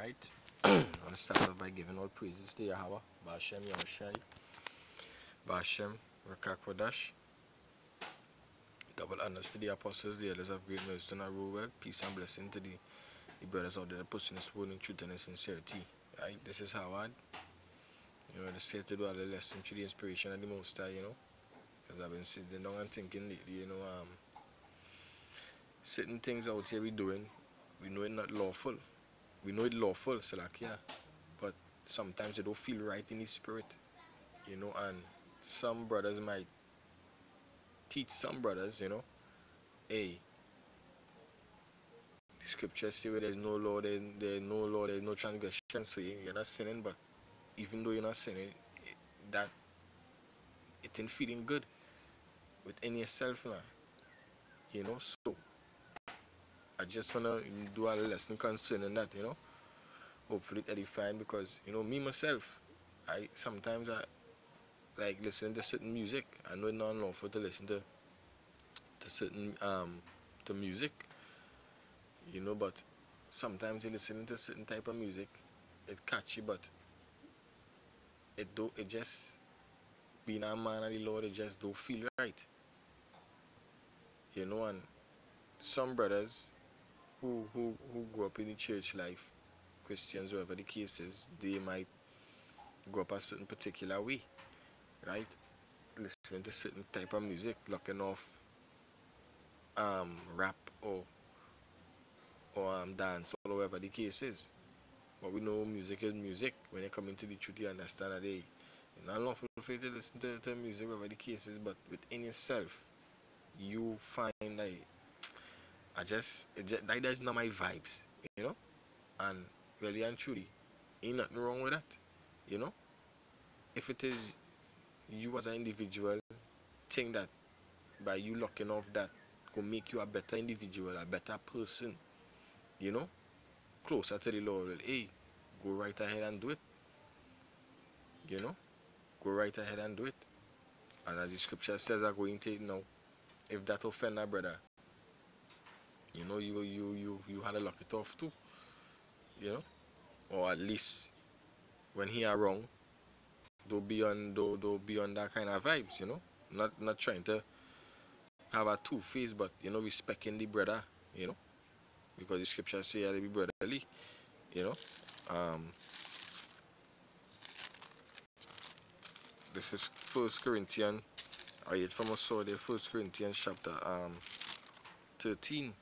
Alright. I want to start off by giving all praises to Yahweh, Ba'ashem Yahushai, Ba'ashem Rakakwadash. Double honors to the apostles, the elders of Great Millstone and Rowell. Peace and blessing to the brothers out there that pushing this word in truth and in sincerity. Right? This is Howard. Just here to do a lesson through the inspiration of the Most High, because I've been sitting down and thinking lately, certain things out here we doing, we know it not lawful. We know it lawful, so like, yeah, but sometimes it don't feel right in the spirit, and some brothers might teach some brothers, hey, the scriptures say where there's no law, there's no transgression, so you're not sinning, but even though you're not sinning, that it ain't feeling good within yourself now, so I just wanna do a lesson concerning that, hopefully edifying, because me myself, I sometimes I like listening to certain music. I know it's not lawful to listen to certain to music, but sometimes you listening to certain type of music, it catchy, but it just being a man of the Lord, it just don't feel right, and some brothers who grew up in the church life, Christians, whatever the case is, they might grow up a certain particular way, right? Listening to certain type of music, locking off rap or dance or whatever the case is. But we know music is music. When you come into the truth, you understand that it's not lawful for you to listen to music, whatever the case is, but within yourself, you find like that is not my vibes, and really and truly, ain't nothing wrong with that, you know. If it is you as an individual think that by you locking off that could make you a better individual, a better person, you know, closer to the Lord, well, hey, go right ahead and do it. Go right ahead and do it. And as the scripture says, I'm going to now, if that offend a brother, you had to lock it off too, or at least when he are wrong, don't be on that kind of vibes, not trying to have a two face, but respecting the brother, because the scripture say to be brotherly, you know. This is First Corinthians. I read from us there, First Corinthians chapter 13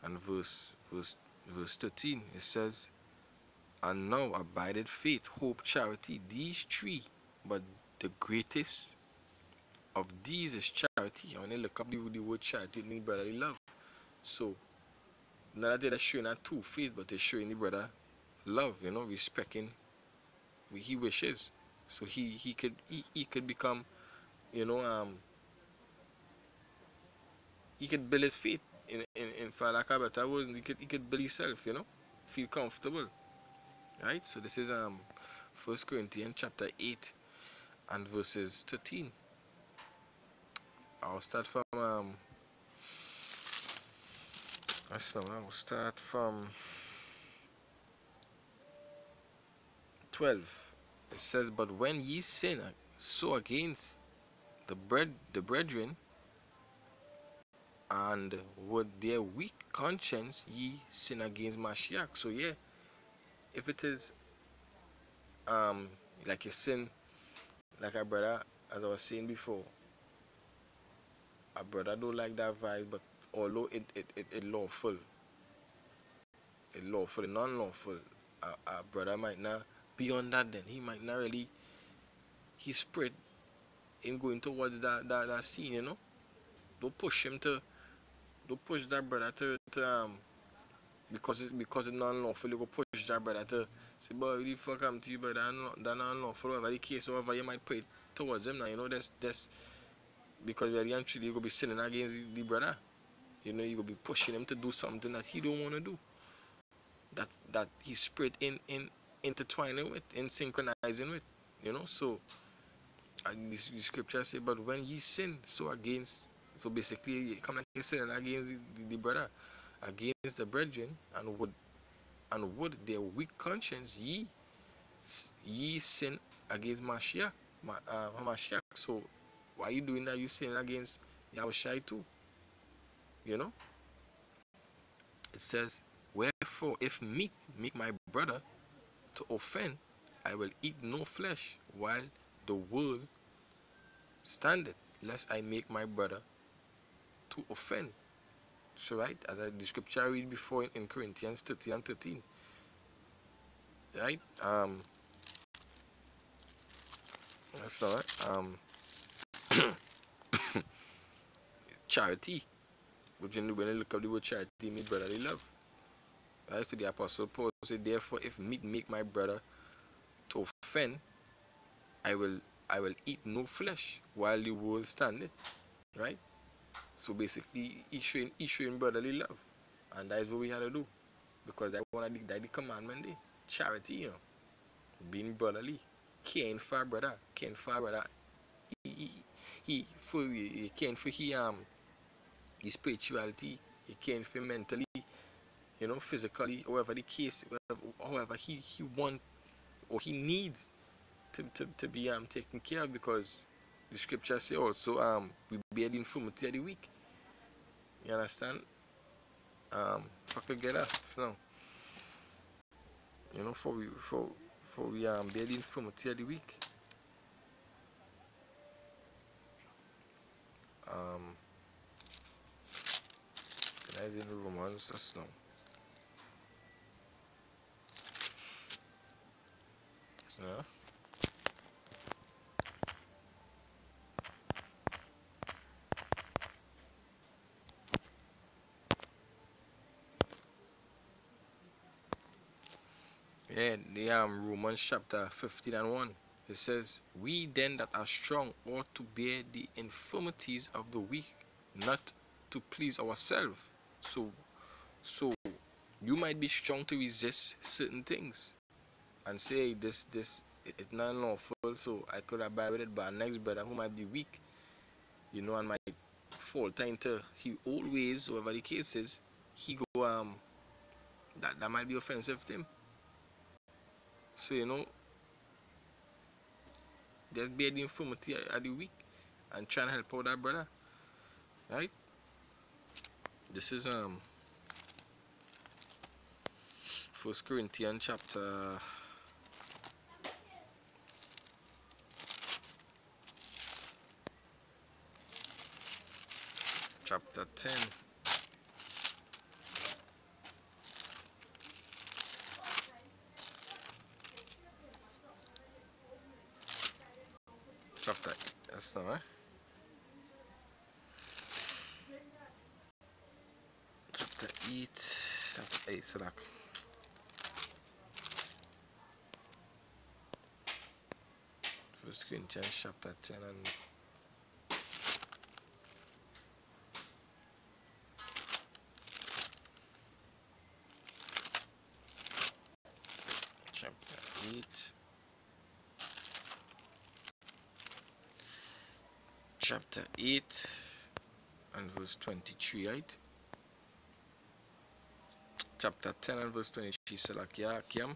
and verse 13. It says, "And now abideth faith, hope, charity, these three, but the greatest of these is charity." When you look up the word charity, it means brotherly love. So not that they're showing a two face, but they're showing the brother love, respecting what he wishes. So he could become, he could build his faith in for lack of better words, he could build himself, feel comfortable. Right? So this is First Corinthians chapter 8 and verses 13. I'll start from I'll start from 12. It says, "But when ye sin so against the brethren, and with their weak conscience ye sin against Mashiach." So yeah, if it is like a sin, like a brother, as I was saying before, a brother don't like that vibe, but although it lawful, and non-lawful, a brother might not be on that. Then he might not really his spirit in going towards that scene. Don't push him to don't push that brother to because it's non-lawful. You go push that brother to say, "Boy, the fuck come to you, but that non-lawful." Whatever the case, whatever you might pray towards him now, that's because really and truly you go be sinning against the brother. You go be pushing him to do something that he don't want to do. That his spirit in intertwining with, in synchronizing with, So the scripture say, "But when ye sin so against," so basically you come like you're sinning against the brother, against the brethren, and would and would their weak conscience ye sin against Mashiach, Hamashiach. So why you doing that? You sin against Yahushai too. You know? It says, wherefore if meat make my brother to offend, I will eat no flesh while the world standeth, lest I make my brother to offend. So right, as the scripture I read before in Corinthians 13 and 13. Right? That's not right. Charity. Which when you look up the word charity, means brotherly love. Right? So the apostle Paul said, therefore if meat make my brother to offend, I will eat no flesh while the world standeth. Right? So basically he's showing brotherly love. And that is what we had to do. Because that one of the commandment there. Charity, you know. Being brotherly. Caring for a brother. Caring for a brother. He caring for his spirituality, he caring for mentally, you know, physically, however the case, however he want or he needs to be taken care of, because the scripture say also we bear the infirmity of the weak. You understand? Fuck together. So you know, for we bear the infirmity of the weak. That is in Romans, that's now. So, yeah, the Romans chapter 15 and 1. It says, we then that are strong ought to bear the infirmities of the weak, not to please ourselves. So you might be strong to resist certain things and say this it's not lawful, so I could abide with it, but next brother who might be weak, you know, and might falter into he always, whatever the case is, he go that might be offensive to him. So you know, just bear the infirmity of the weak and try and help out that brother. Right? This is 1 Corinthians chapter 10. Chapter, that's not right. Chapter 8. Chapter 8, so that. 1 Corinthians chapter 10 and chapter 8. Chapter 8 and verse 23, right? Chapter 10 and verse 23, Salakia Akiam.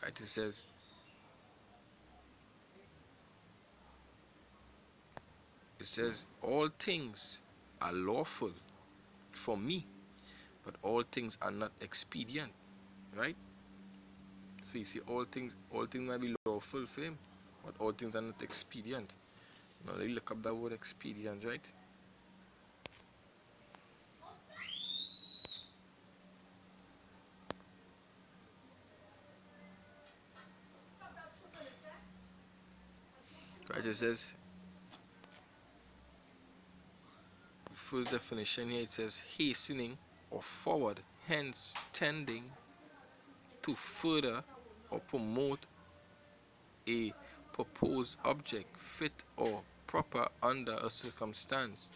Right, it says, all things are lawful for me, but all things are not expedient. Right? So you see, all things might be lawful for him, but all things are not expedient. Now let's look up that word expedient, right? Right, it says, first definition here, it says hastening or forward, hence tending to further or promote a proposed object, fit or proper under a circumstance,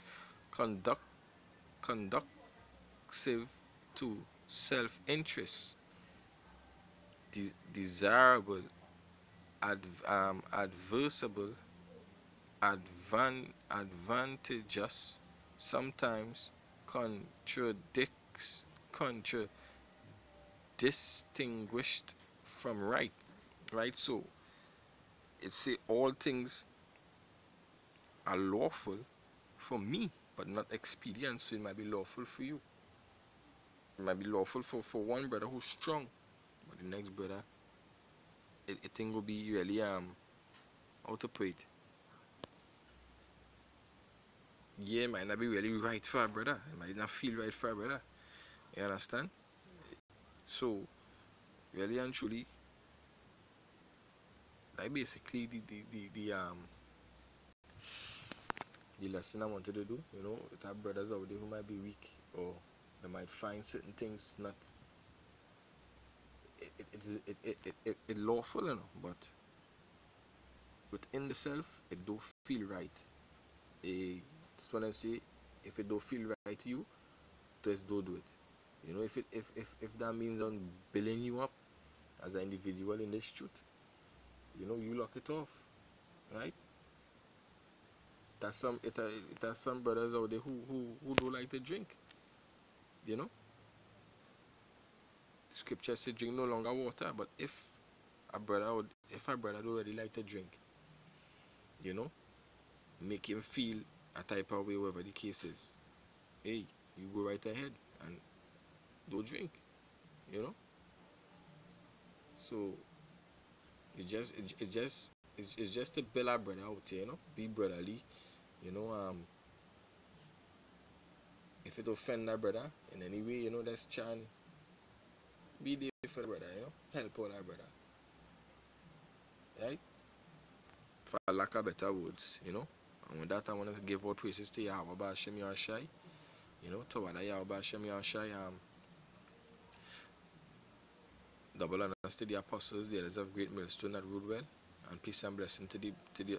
conducive to self-interest, desirable, advisable, advantageous, sometimes contradicts, contra distinguished from right, right? So it say all things are lawful for me, but not expedient. So it might be lawful for you. It might be lawful for one brother who's strong, but the next brother, it thing will be really how to put it. Yeah, it might not be really right for a brother. It might not feel right for a brother. You understand? So really and truly, like basically the lesson I wanted to do. You know, there are brothers out there who might be weak, or they might find certain things not it lawful, you know, but within the self, it don't feel right. Just wanna say, if it don't feel right to you, just don't do it. You know, if that means on building you up as an individual in this truth, you know, you lock it off, right? There's some brothers out there who don't like to drink. You know, scripture says drink no longer water, but if a brother don't really like to drink, you know, make him feel a type of way, whatever the case is. Hey, you go right ahead and don't drink. You know, so it's just to build our brother out here. You know, be brotherly. You know, if it offend our brother in any way, you know, that's chan. Be there for the brother. You know, help out our brother. Right? For lack of better words, you know. And with that, I want to give out praises to Yahweh Bashem Yahshai. You know, to what Yahweh Bashem Yahshai, double honors to the apostles, the elders of great millstone that ruled well, and peace and blessing to the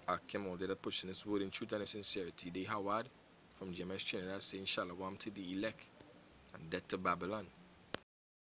Akim all that pushing this word in truth and in sincerity. The Howard from GMS Trinidad saying Shalom to the elect and death to Babylon.